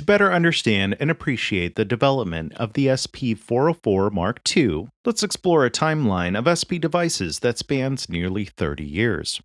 To better understand and appreciate the development of the SP404 Mark II, let's explore a timeline of SP devices that spans nearly 30 years.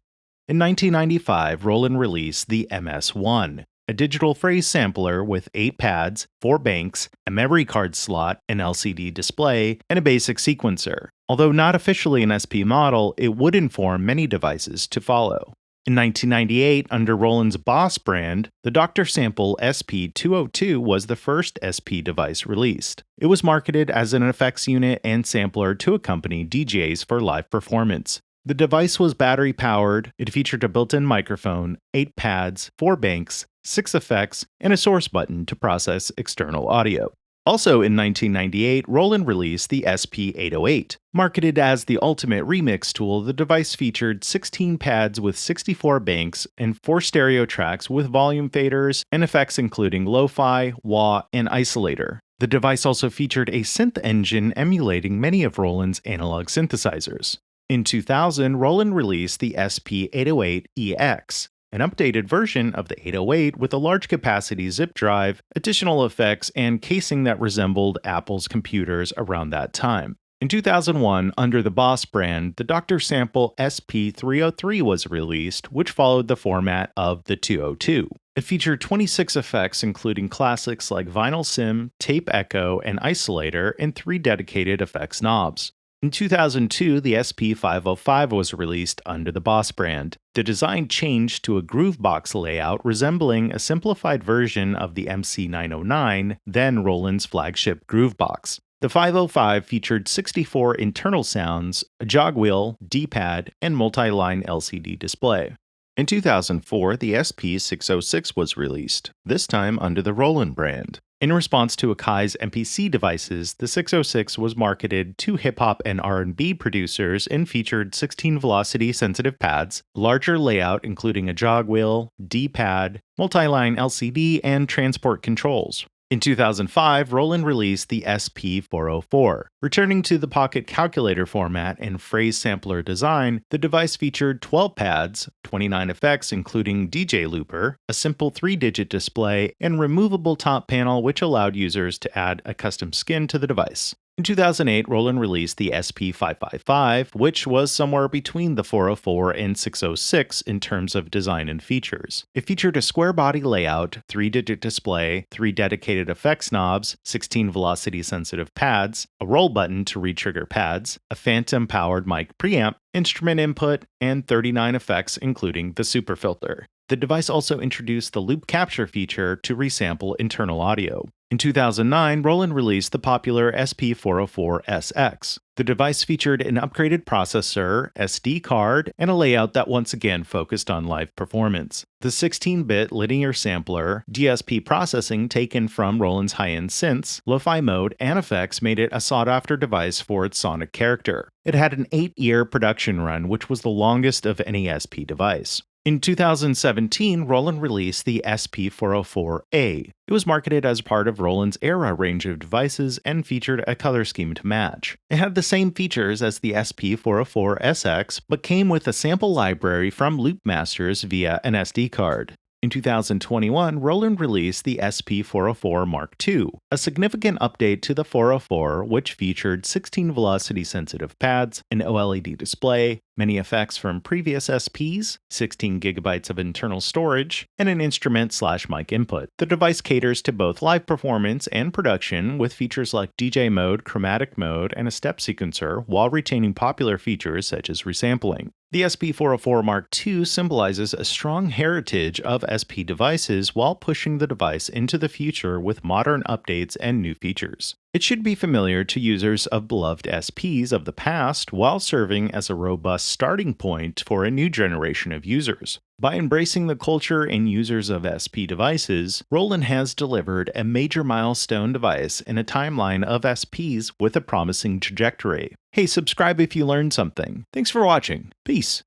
In 1995, Roland released the MS-1, a digital phrase sampler with 8 pads, 4 banks, a memory card slot, an LCD display, and a basic sequencer. Although not officially an SP model, it would inform many devices to follow. In 1998, under Roland's Boss brand, the Dr. Sample SP202 was the first SP device released. It was marketed as an effects unit and sampler to accompany DJs for live performance. The device was battery-powered, it featured a built-in microphone, 8 pads, 4 banks, 6 effects, and a source button to process external audio. Also in 1998, Roland released the SP808. Marketed as the ultimate remix tool, the device featured 16 pads with 64 banks and 4 stereo tracks with volume faders and effects including lo-fi, wah, and isolator. The device also featured a synth engine emulating many of Roland's analog synthesizers. In 2000, Roland released the SP808EX, an updated version of the 808 with a large capacity zip drive, additional effects, and casing that resembled Apple's computers around that time. In 2001, under the Boss brand, the Dr. Sample SP303 was released, which followed the format of the 202. It featured 26 effects including classics like vinyl sim, tape echo, and isolator, and 3 dedicated effects knobs. In 2002, the SP505 was released under the Boss brand. The design changed to a groovebox layout resembling a simplified version of the MC909, then Roland's flagship groovebox. The 505 featured 64 internal sounds, a jog wheel, D-pad, and multi-line LCD display. In 2004, the SP606 was released, this time under the Roland brand. In response to mkII's MPC devices, the 606 was marketed to hip-hop and R&B producers and featured 16 velocity-sensitive pads, larger layout including a jog wheel, D-pad, multi-line LCD, and transport controls. In 2005, Roland released the SP404. Returning to the pocket calculator format and phrase sampler design, the device featured 12 pads, 29 effects including DJ Looper, a simple 3-digit display, and removable top panel which allowed users to add a custom skin to the device. In 2008, Roland released the SP555, which was somewhere between the 404 and 606 in terms of design and features. It featured a square body layout, 3-digit display, 3 dedicated effects knobs, 16 velocity-sensitive pads, a roll button to re-trigger pads, a phantom-powered mic preamp, instrument input, and 39 effects including the super filter. The device also introduced the loop capture feature to resample internal audio. In 2009, Roland released the popular SP404SX. The device featured an upgraded processor, SD card, and a layout that once again focused on live performance. The 16-bit linear sampler, DSP processing taken from Roland's high-end synths, lo-fi mode, and effects made it a sought-after device for its sonic character. It had an 8-year production run, which was the longest of any SP device. In 2017, Roland released the SP404A. It was marketed as part of Roland's Era range of devices and featured a color scheme to match. It had the same features as the SP404SX, but came with a sample library from Loopmasters via an SD card. In 2021, Roland released the SP404 Mark II, a significant update to the 404 which featured 16 velocity-sensitive pads, an OLED display, many effects from previous SPs, 16 GB of internal storage, and an instrument/mic input. The device caters to both live performance and production with features like DJ mode, chromatic mode, and a step sequencer while retaining popular features such as resampling. The SP404 Mark II symbolizes a strong heritage of SP devices while pushing the device into the future with modern updates and new features. It should be familiar to users of beloved SPs of the past while serving as a robust starting point for a new generation of users. By embracing the culture and users of SP devices, Roland has delivered a major milestone device in a timeline of SPs with a promising trajectory. Hey, subscribe if you learned something. Thanks for watching. Peace.